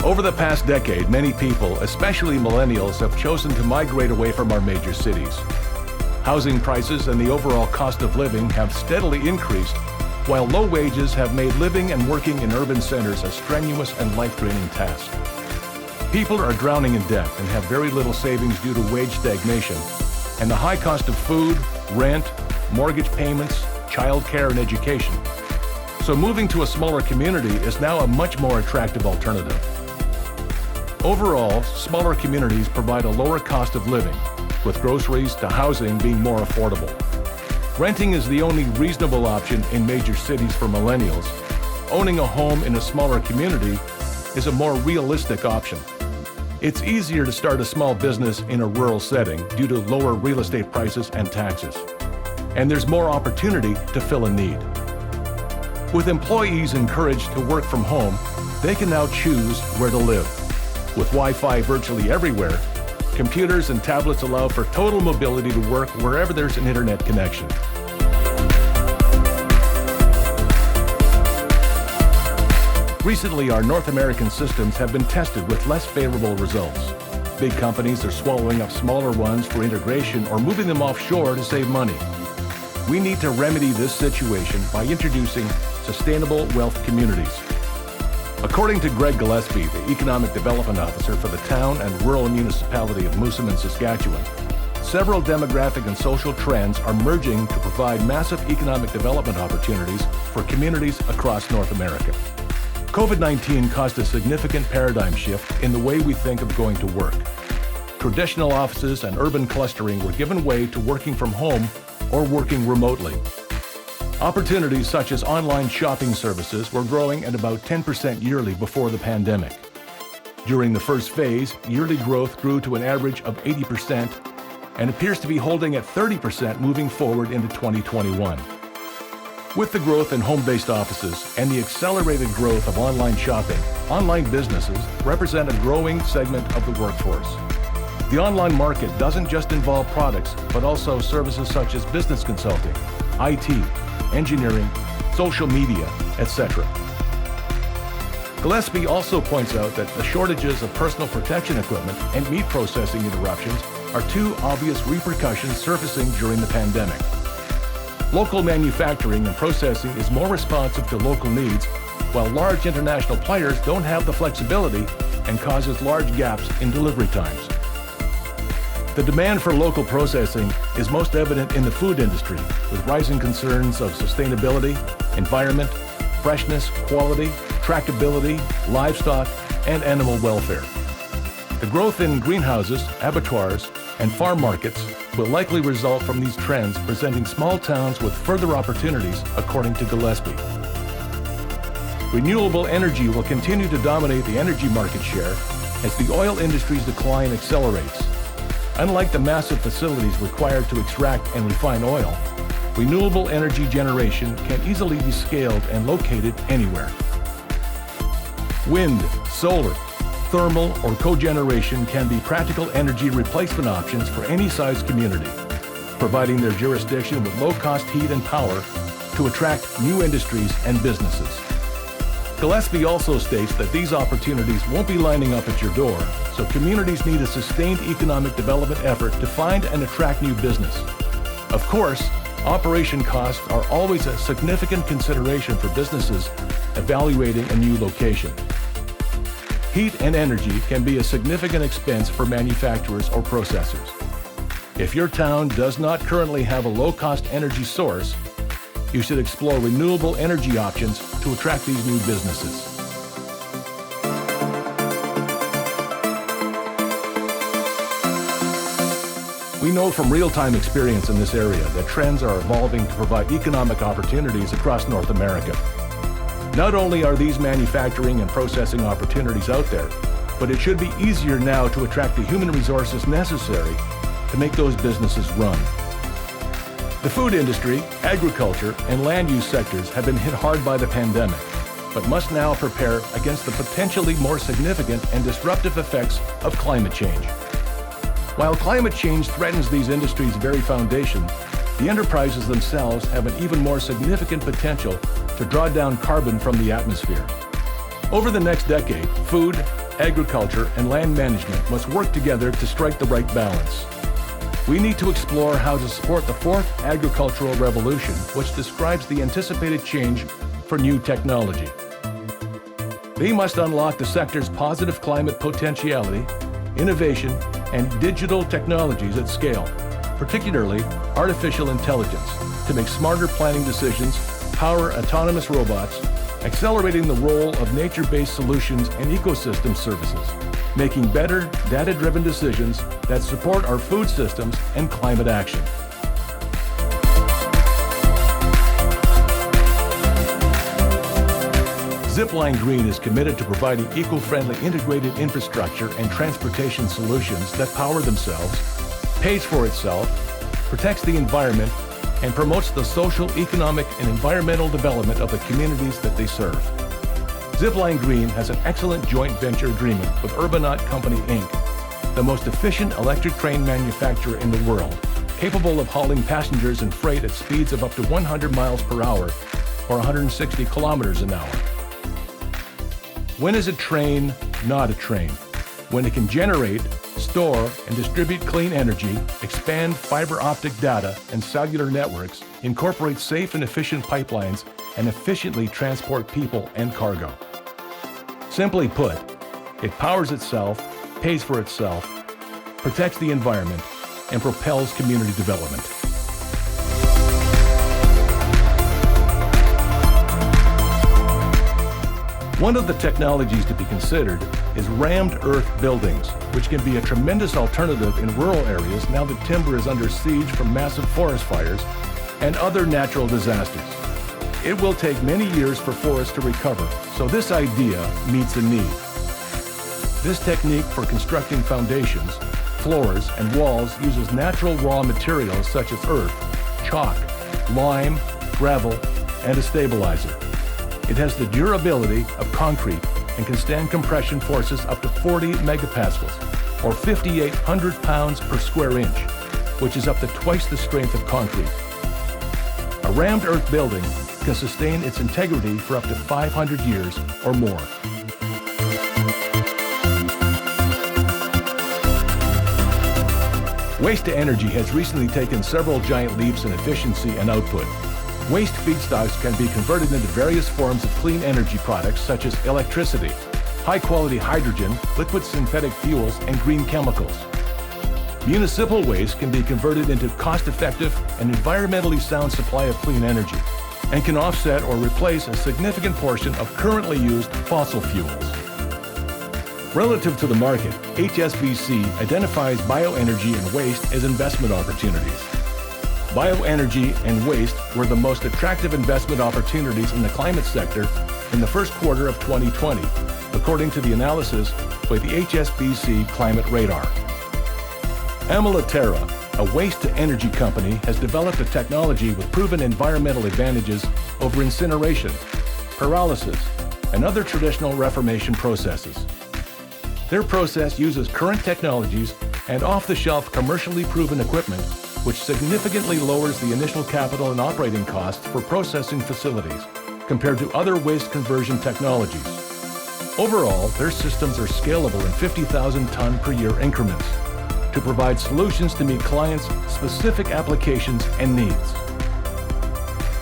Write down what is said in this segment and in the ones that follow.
Over the past decade, many people, especially millennials, have chosen to migrate away from our major cities. Housing prices and the overall cost of living have steadily increased, while low wages have made living and working in urban centers a strenuous and life-draining task. People are drowning in debt and have very little savings due to wage stagnation, and the high cost of food, rent, mortgage payments, childcare, and education. So moving to a smaller community is now a much more attractive alternative. Overall, smaller communities provide a lower cost of living, with groceries to housing being more affordable. Renting is the only reasonable option in major cities for millennials. Owning a home in a smaller community is a more realistic option. It's easier to start a small business in a rural setting due to lower real estate prices and taxes. And there's more opportunity to fill a need. With employees encouraged to work from home, they can now choose where to live. With Wi-Fi virtually everywhere, computers and tablets allow for total mobility to work wherever there's an internet connection. Recently, our North American systems have been tested with less favorable results. Big companies are swallowing up smaller ones for integration or moving them offshore to save money. We need to remedy this situation by introducing sustainable wealth communities. According to Greg Gillespie, the Economic Development Officer for the town and rural municipality of Moosomin, Saskatchewan, several demographic and social trends are merging to provide massive economic development opportunities for communities across North America. COVID-19 caused a significant paradigm shift in the way we think of going to work. Traditional offices and urban clustering were given way to working from home or working remotely. Opportunities such as online shopping services were growing at about 10% yearly before the pandemic. During the first phase, yearly growth grew to an average of 80% and appears to be holding at 30% moving forward into 2021. With the growth in home-based offices and the accelerated growth of online shopping, online businesses represent a growing segment of the workforce. The online market doesn't just involve products, but also services such as business consulting, IT, engineering, social media, etc. Gillespie also points out that the shortages of personal protection equipment and meat processing interruptions are two obvious repercussions surfacing during the pandemic. Local manufacturing and processing is more responsive to local needs, while large international players don't have the flexibility and causes large gaps in delivery times. The demand for local processing is most evident in the food industry, with rising concerns of sustainability, environment, freshness, quality, trackability, livestock, and animal welfare. The growth in greenhouses, abattoirs, and farm markets will likely result from these trends, presenting small towns with further opportunities, according to Gillespie. Renewable energy will continue to dominate the energy market share as the oil industry's decline accelerates. Unlike the massive facilities required to extract and refine oil, renewable energy generation can easily be scaled and located anywhere. Wind, solar, thermal, or cogeneration can be practical energy replacement options for any size community, providing their jurisdiction with low-cost heat and power to attract new industries and businesses. Gillespie also states that these opportunities won't be lining up at your door, so communities need a sustained economic development effort to find and attract new business. Of course, operation costs are always a significant consideration for businesses evaluating a new location. Heat and energy can be a significant expense for manufacturers or processors. If your town does not currently have a low-cost energy source, you should explore renewable energy options to attract these new businesses. We know from real-time experience in this area that trends are evolving to provide economic opportunities across North America. Not only are these manufacturing and processing opportunities out there, but it should be easier now to attract the human resources necessary to make those businesses run. The food industry, agriculture, and land use sectors have been hit hard by the pandemic, but must now prepare against the potentially more significant and disruptive effects of climate change. While climate change threatens these industries' very foundation, the enterprises themselves have an even more significant potential to draw down carbon from the atmosphere. Over the next decade, food, agriculture, and land management must work together to strike the right balance. We need to explore how to support the fourth agricultural revolution, which describes the anticipated change for new technology. We must unlock the sector's positive climate potentiality, innovation, and digital technologies at scale, particularly artificial intelligence, to make smarter planning decisions, power autonomous robots, accelerating the role of nature-based solutions and ecosystem services, making better data-driven decisions that support our food systems and climate action. Zipline Green is committed to providing eco-friendly integrated infrastructure and transportation solutions that power themselves, pays for itself, protects the environment, and promotes the social, economic, and environmental development of the communities that they serve. Zipline Green has an excellent joint venture agreement with Urbanot Company, Inc., the most efficient electric train manufacturer in the world, capable of hauling passengers and freight at speeds of up to 100 miles per hour or 160 kilometers an hour. When is a train not a train? When it can generate, store, and distribute clean energy, expand fiber optic data and cellular networks, incorporate safe and efficient pipelines, and efficiently transport people and cargo. Simply put, it powers itself, pays for itself, protects the environment, and propels community development. One of the technologies to be considered is rammed earth buildings, which can be a tremendous alternative in rural areas now that timber is under siege from massive forest fires and other natural disasters. It will take many years for forests to recover, so this idea meets a need. This technique for constructing foundations, floors, and walls uses natural raw materials such as earth, chalk, lime, gravel, and a stabilizer. It has the durability of concrete and can stand compression forces up to 40 megapascals, or 5,800 pounds per square inch, which is up to twice the strength of concrete. A rammed earth building can sustain its integrity for up to 500 years or more. Waste to energy has recently taken several giant leaps in efficiency and output. Waste feedstocks can be converted into various forms of clean energy products such as electricity, high-quality hydrogen, liquid synthetic fuels, and green chemicals. Municipal waste can be converted into cost-effective and environmentally sound supply of clean energy and can offset or replace a significant portion of currently used fossil fuels. Relative to the market, HSBC identifies bioenergy and waste as investment opportunities. Bioenergy and waste were the most attractive investment opportunities in the climate sector in the first quarter of 2020, according to the analysis by the HSBC Climate Radar. Amalaterra, a waste-to-energy company, has developed a technology with proven environmental advantages over incineration, pyrolysis, and other traditional reformation processes. Their process uses current technologies and off-the-shelf commercially proven equipment, which significantly lowers the initial capital and operating costs for processing facilities compared to other waste conversion technologies. Overall, their systems are scalable in 50,000 ton per year increments to provide solutions to meet clients' specific applications and needs.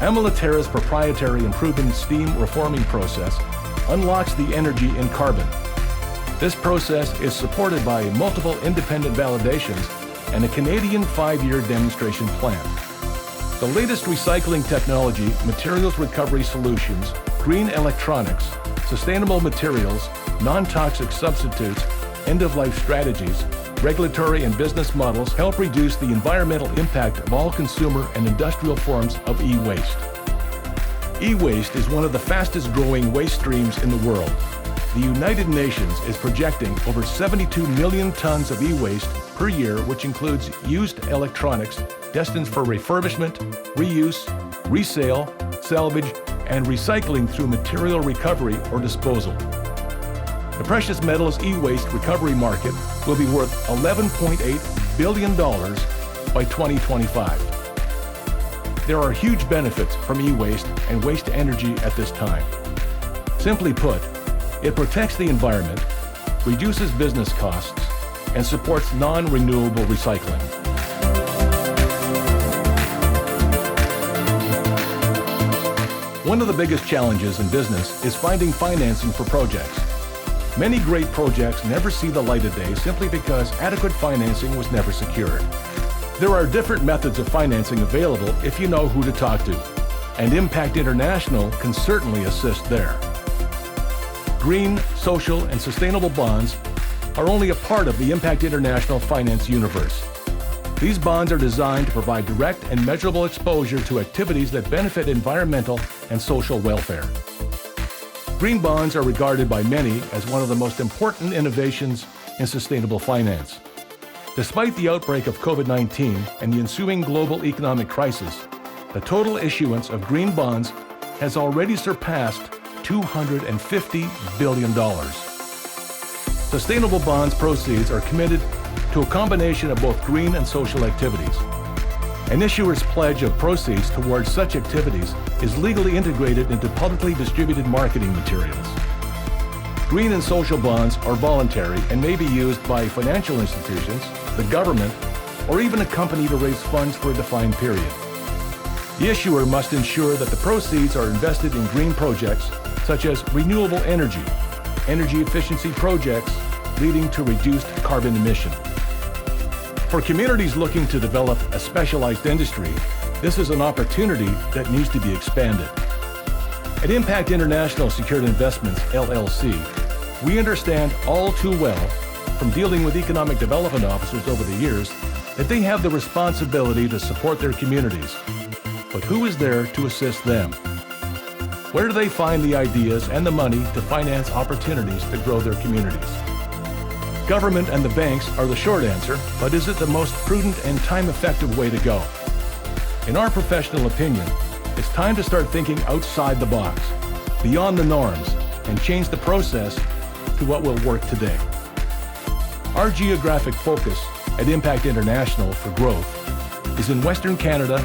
Amalaterra's proprietary and proven steam reforming process unlocks the energy in carbon. This process is supported by multiple independent validations and a Canadian 5-year demonstration plan. The latest recycling technology, materials recovery solutions, green electronics, sustainable materials, non-toxic substitutes, end-of-life strategies, regulatory and business models help reduce the environmental impact of all consumer and industrial forms of e-waste. E-waste is one of the fastest growing waste streams in the world. The United Nations is projecting over 72 million tons of e-waste per year, which includes used electronics destined for refurbishment, reuse, resale, salvage, and recycling through material recovery or disposal. The precious metals e-waste recovery market will be worth $11.8 billion by 2025. There are huge benefits from e-waste and waste to energy at this time. Simply put, it protects the environment, reduces business costs, and supports non-renewable recycling. One of the biggest challenges in business is finding financing for projects. Many great projects never see the light of day simply because adequate financing was never secured. There are different methods of financing available if you know who to talk to, and Impact International can certainly assist there. Green, social, and sustainable bonds are only a part of the Impact International finance universe. These bonds are designed to provide direct and measurable exposure to activities that benefit environmental and social welfare. Green bonds are regarded by many as one of the most important innovations in sustainable finance. Despite the outbreak of COVID-19 and the ensuing global economic crisis, the total issuance of green bonds has already surpassed $250 billion. Sustainable bonds proceeds are committed to a combination of both green and social activities. An issuer's pledge of proceeds towards such activities is legally integrated into publicly distributed marketing materials. Green and social bonds are voluntary and may be used by financial institutions, the government, or even a company to raise funds for a defined period. The issuer must ensure that the proceeds are invested in green projects such as renewable energy efficiency projects leading to reduced carbon emission. For communities looking to develop a specialized industry, this is an opportunity that needs to be expanded. At Impact International Secured Investments, LLC, we understand all too well from dealing with economic development officers over the years that they have the responsibility to support their communities. But who is there to assist them? Where do they find the ideas and the money to finance opportunities to grow their communities? Government and the banks are the short answer, but is it the most prudent and time-effective way to go? In our professional opinion, it's time to start thinking outside the box, beyond the norms, and change the process to what will work today. Our geographic focus at Impact International for growth is in Western Canada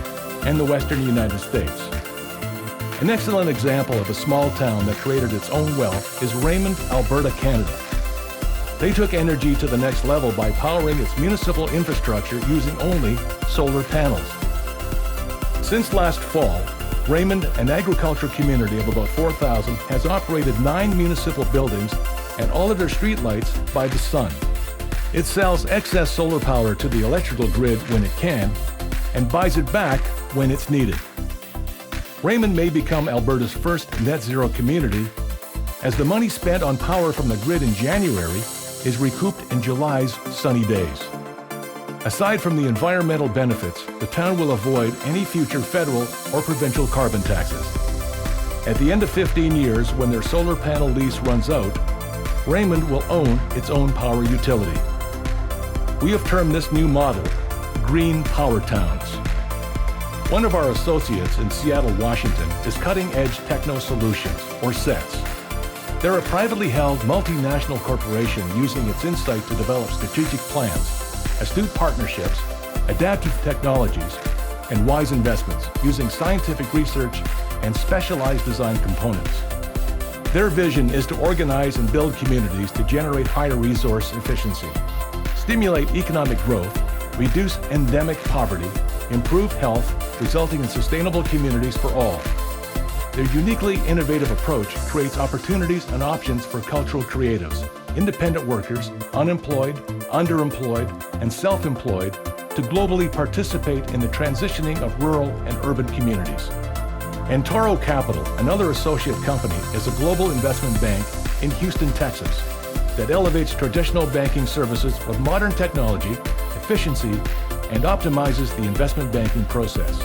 and the Western United States. An excellent example of a small town that created its own wealth is Raymond, Alberta, Canada. They took energy to the next level by powering its municipal infrastructure using only solar panels. Since last fall, Raymond, an agricultural community of about 4,000, has operated 9 municipal buildings and all of their streetlights by the sun. It sells excess solar power to the electrical grid when it can and buys it back when it's needed. Raymond may become Alberta's first net zero community as the money spent on power from the grid in January is recouped in July's sunny days. Aside from the environmental benefits, the town will avoid any future federal or provincial carbon taxes. At the end of 15 years, when their solar panel lease runs out, Raymond will own its own power utility. We have termed this new model Green Power Towns. One of our associates in Seattle, Washington is Cutting Edge Techno Solutions, or CETS. They're a privately held multinational corporation using its insight to develop strategic plans, astute partnerships, adaptive technologies, and wise investments using scientific research and specialized design components. Their vision is to organize and build communities to generate higher resource efficiency, stimulate economic growth, reduce endemic poverty, improve health, resulting in sustainable communities for all. Their uniquely innovative approach creates opportunities and options for cultural creatives, independent workers, unemployed, underemployed, and self-employed to globally participate in the transitioning of rural and urban communities. Entoro Capital, another associate company, is a global investment bank in Houston, Texas, that elevates traditional banking services with modern technology, efficiency, and optimizes the investment banking process.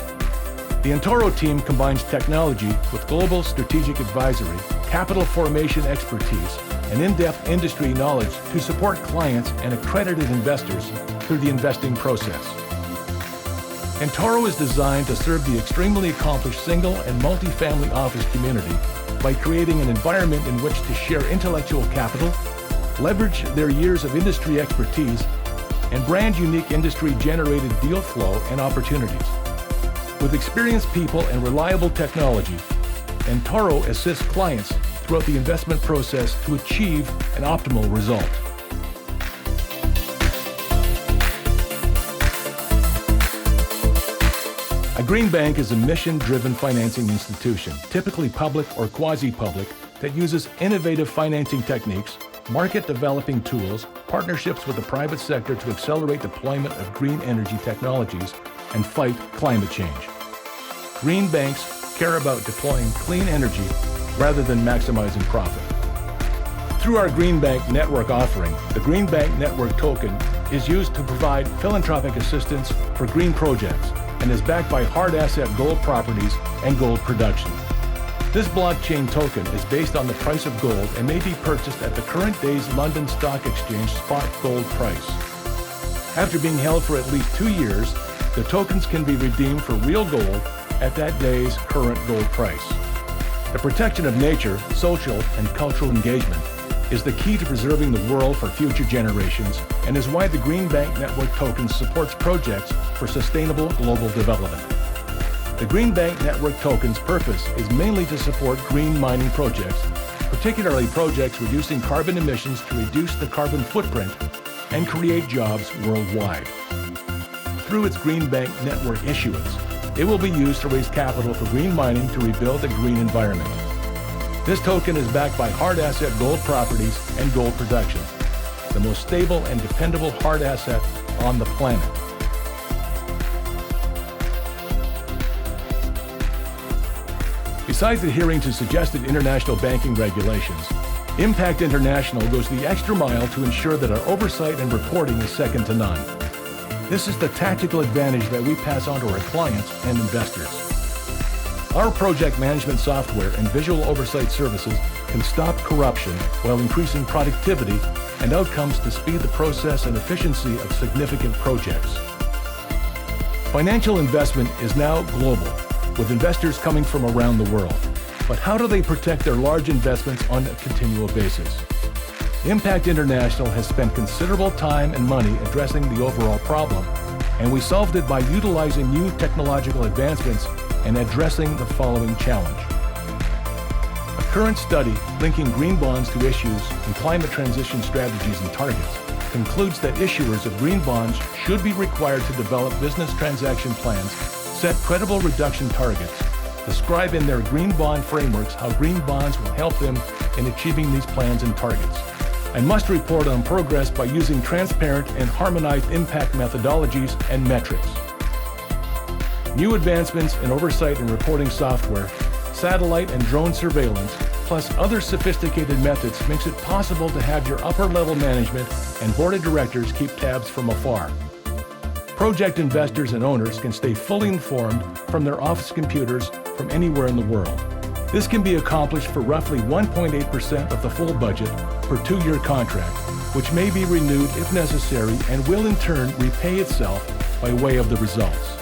The Entoro team combines technology with global strategic advisory, capital formation expertise, and in-depth industry knowledge to support clients and accredited investors through the investing process. Entoro is designed to serve the extremely accomplished single and multi-family office community by creating an environment in which to share intellectual capital, leverage their years of industry expertise, and brand unique industry-generated deal flow and opportunities. With experienced people and reliable technology, Entoro assists clients throughout the investment process to achieve an optimal result. A green bank is a mission-driven financing institution, typically public or quasi-public, that uses innovative financing techniques, market-developing tools, partnerships with the private sector to accelerate deployment of green energy technologies and fight climate change. Green banks care about deploying clean energy rather than maximizing profit. Through our Green Bank Network offering, the Green Bank Network token is used to provide philanthropic assistance for green projects and is backed by hard asset gold properties and gold production. This blockchain token is based on the price of gold and may be purchased at the current day's London Stock Exchange spot gold price. After being held for at least 2 years, the tokens can be redeemed for real gold at that day's current gold price. The protection of nature, social, and cultural engagement is the key to preserving the world for future generations and is why the Green Bank Network token supports projects for sustainable global development. The Green Bank Network token's purpose is mainly to support green mining projects, particularly projects reducing carbon emissions to reduce the carbon footprint and create jobs worldwide. Through its Green Bank Network issuance, it will be used to raise capital for green mining to rebuild the green environment. This token is backed by hard asset gold properties and gold production, the most stable and dependable hard asset on the planet. Besides adhering to suggested international banking regulations, Impact International goes the extra mile to ensure that our oversight and reporting is second to none. This is the tactical advantage that we pass on to our clients and investors. Our project management software and visual oversight services can stop corruption while increasing productivity and outcomes to speed the process and efficiency of significant projects. Financial investment is now global, with investors coming from around the world. But how do they protect their large investments on a continual basis? Impact International has spent considerable time and money addressing the overall problem, and we solved it by utilizing new technological advancements and addressing the following challenge. A current study linking green bonds to issues in climate transition strategies and targets concludes that issuers of green bonds should be required to develop business transaction plans, set credible reduction targets, describe in their green bond frameworks how green bonds will help them in achieving these plans and targets, and must report on progress by using transparent and harmonized impact methodologies and metrics. New advancements in oversight and reporting software, satellite and drone surveillance, plus other sophisticated methods makes it possible to have your upper-level management and board of directors keep tabs from afar. Project investors and owners can stay fully informed from their office computers from anywhere in the world. This can be accomplished for roughly 1.8% of the full budget per 2-year contract, which may be renewed if necessary and will in turn repay itself by way of the results.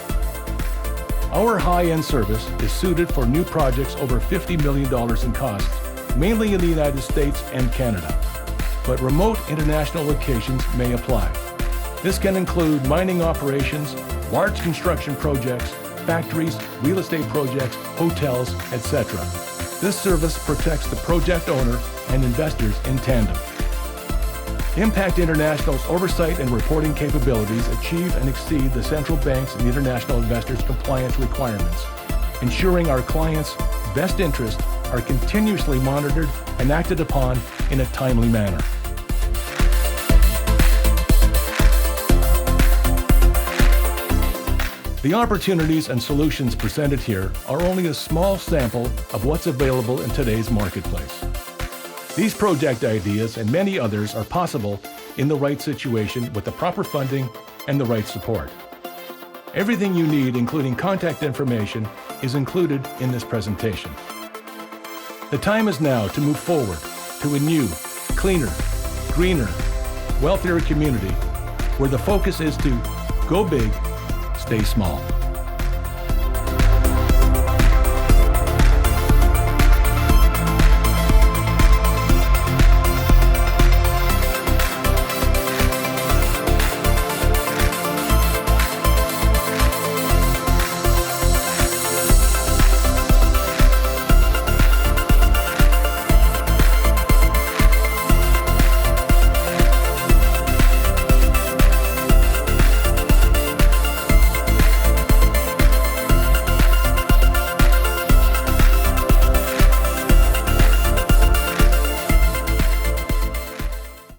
Our high-end service is suited for new projects over $50 million in costs, mainly in the United States and Canada, but remote international locations may apply. This can include mining operations, large construction projects, factories, real estate projects, hotels, etc. This service protects the project owner and investors in tandem. Impact International's oversight and reporting capabilities achieve and exceed the central banks and international investors' compliance requirements, ensuring our clients' best interests are continuously monitored and acted upon in a timely manner. The opportunities and solutions presented here are only a small sample of what's available in today's marketplace. These project ideas and many others are possible in the right situation with the proper funding and the right support. Everything you need, including contact information, is included in this presentation. The time is now to move forward to a new, cleaner, greener, wealthier community where the focus is to go big, stay small.